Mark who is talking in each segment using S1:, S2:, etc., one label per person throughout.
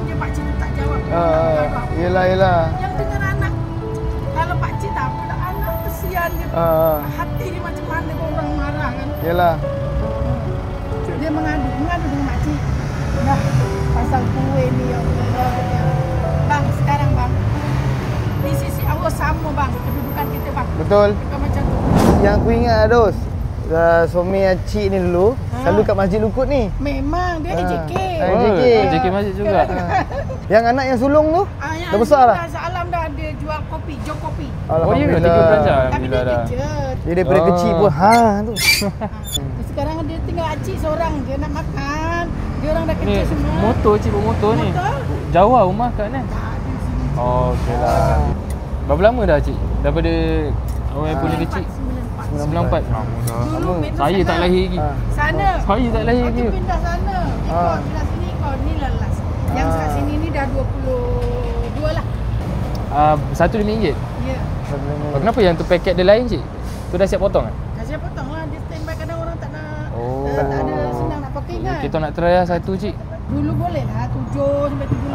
S1: diam je pakcik tu tak jawab.
S2: Yelah.
S1: Yang dengar anak. Kalau pakcik tak apa, anak kesian dia. Hati dia macam mana kalau orang marah kan.
S2: Yelah.
S1: Dia mengadu dengan makcik. Dah pasal kue ni ya Allah. Bang, sekarang bang. Di sisi Allah sama bang, kedudukan kita bang.
S2: Betul.
S1: Bukan macam tu.
S2: Yang aku ingat Dos, suami Acik ni dulu selalu kat Masjid Lukut ni.
S1: Memang dia AJK.
S2: AJK.
S3: AJK masjid juga.
S2: Yang anak yang sulung tu
S1: Yang
S2: dah besar dah.
S1: Alam dah ada jual kopi, Jok Kopi.
S3: Oh ya, 3 belajar.
S1: Tapi dia
S3: Alhamdulillah dah.
S1: kerja.
S2: Dia daripada kecil pun tu.
S1: Sekarang dia tinggal Acik seorang je nak makan. Dia orang dah
S3: Ni
S1: kerja semua.
S3: motor cik bawa motor ni.
S1: Motor?
S3: Jauh lah rumah kat ni.
S1: Tak ada sini.
S3: Oh, okey lah. Berapa lama dah cik? Daripada awal punya kecil? 94.
S1: Dulu Metro
S3: Saya tak
S1: sana.
S3: lahir lagi.
S1: Sana.
S3: Saya tak lahir lagi.
S1: Kita pindah sana. Ikut pindah sini ikut ni lelas. Yang kat sini ni dah 22 lah.
S3: RM1.5.
S1: Ya.
S3: Kenapa yang tu paket dia lain cik? Tu dah siap potong kan?
S1: Kasih potong lah. Dia standby kadang orang tak nak.
S3: Oh.
S1: Tak ada senang nak pakai kan.
S3: Kita nak try lah satu cik.
S1: Dulu boleh lah 7 sampai 7 lebih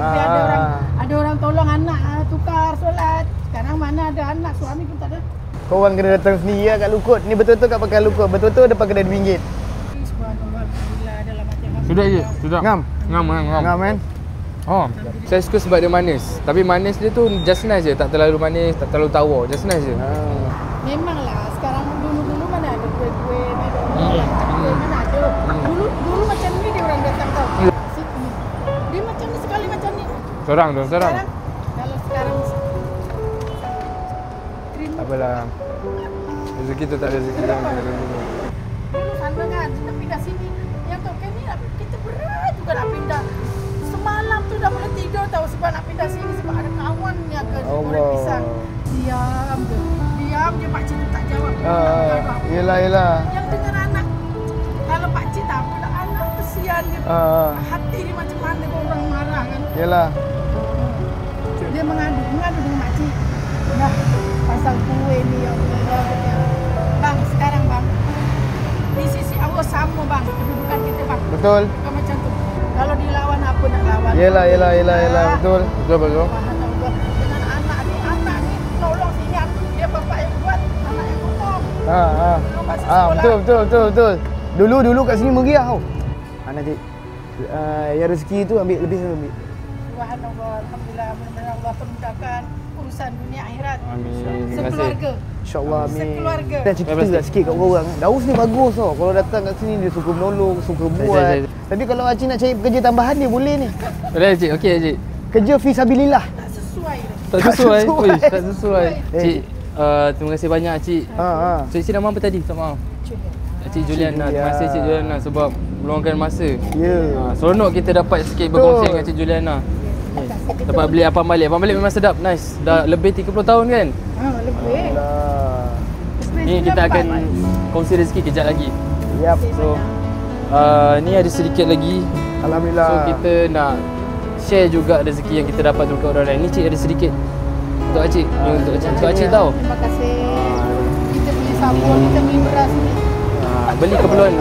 S1: ada orang tolong anak tukar solat. Sekarang mana ada anak, suami pun tak ada.
S2: Kau orang kena datang sendiri lah kat Lukut. Ni betul-betul kat Pekan Lukut. Betul-betul depan kedai RM2.
S1: Subhanallah, alhamdulillah dalam hati hamba.
S3: Sudah je? Sudah?
S2: Ngam?
S3: Ngam.
S2: Ngam kan?
S3: Oh, saya suka sebab dia manis. Tapi manis dia tu just nice je. Tak terlalu manis, tak terlalu tawar. Just nice je.
S1: Memanglah sekarang dulu mana ada kue-kue McDonald, kue mana ada. Dulu macam ni dia orang datang tau. Sini. Dia macam ni sekali macam ni.
S3: Seorang.
S1: Kalau sekarang terima.
S3: Tak apalah. Rezeki tu tak ada rezeki kan.
S1: Dulu sana kan, kita pindah sini. Yang tu kan ni kita berat juga nak pindah. Semalam tu dah boleh tidur tahu sebab nak pindah sini sebab ada kawan yang ke goreng pisang. Diam je pakcik tu tak jawab.
S2: Yelah.
S1: Yang dengar anak. Kalau pakcik tak apa, anak kesian dia. Hati dia macam mana kalau orang marah kan.
S2: Yelah.
S1: Dia mengadu dengan makcik. Dah pasal kue ni ya Allah. Bang, sekarang bang. Di sisi Allah sama bang, kedudukan kita bang.
S2: Betul.
S1: Bukan macam tu. Kalau dilawan apa nak lawan?
S2: Yelah. Betul.
S3: Betul.
S1: Dengan anak ni tolong sini dia bapak yang buat, anak yang potong.
S2: Betul. Dulu kat sini meriah tau. Nanti yang rezeki tu ambil lebih ambil.
S1: Subhanallah, alhamdulillah, mudah-mudahan Allah permudahkan urusan dunia akhirat.
S3: Amin. Terima kasih.
S1: Sekeluarga.
S2: InsyaAllah amin.
S1: Sekeluarga.
S2: Dah cerita tak sikit kat orang. Daus ni bagus tau. Kalau datang kat sini dia suka menolong, suka buat. Tapi kalau Acik nak cari pekerja tambahan dia boleh ni.
S3: Boleh cik, okey cik.
S2: Kerja fisabilillah.
S1: Tak sesuai dah.
S3: Tak sesuai.
S2: sesuai.
S3: Ui, tak sesuai. Cik, terima kasih banyak cik. Cik nama apa tadi? Tak maaf. Cik Juliana. Terima kasih Cik Juliana sebab meluangkan masa.
S2: Ya.
S3: Seronok kita dapat sikit berkongsi dengan Cik Juliana. Dapat beli Apam Balik. Apam Balik memang sedap, nice. Dah lebih 30 tahun kan?
S1: Lebih.
S3: Ni kita akan kongsi rezeki kejap lagi.
S2: Yap.
S3: So, ni ada sedikit lagi.
S2: Alhamdulillah.
S3: So kita nak share juga rezeki yang kita dapat dekat orang lain. Ni cik ada sedikit untuk Acik. Ni untuk Acik tau.
S1: Terima kasih. Kita beli sabun, kita beli beras ni.
S3: Beli keperluan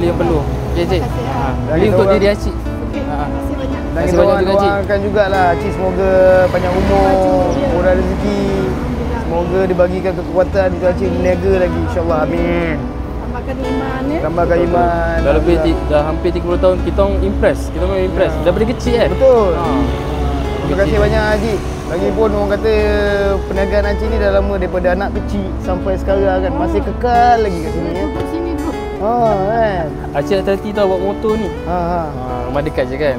S3: yang perlu. Okey cik. Beli untuk diri Acik.
S1: Okey. Terima kasih banyak.
S2: Dan
S3: Terima
S2: kita
S3: kasih banyak juga, Cik.
S2: doakan jugalah Cik semoga panjang umur, murah rezeki. Semoga dibagikan kekuatan untuk Cik berniaga lagi insya-Allah. Amin.
S1: Tambahkan iman ya.
S2: Tambahkan iman.
S3: Dah lebih dah hampir 30 tahun kita orang impress. Kita memang impress. Daripada kecil kan?
S2: Betul. Terima kasih banyak Haji. Lagipun orang kata perniagaan Acik ni dah lama daripada anak kecil sampai sekarang kan. Masih kekal lagi kat sini ya.
S1: Duduk sini dulu.
S2: Kan.
S3: Acik dah terhenti tau bawa motor ni. Rumah dekat je kan?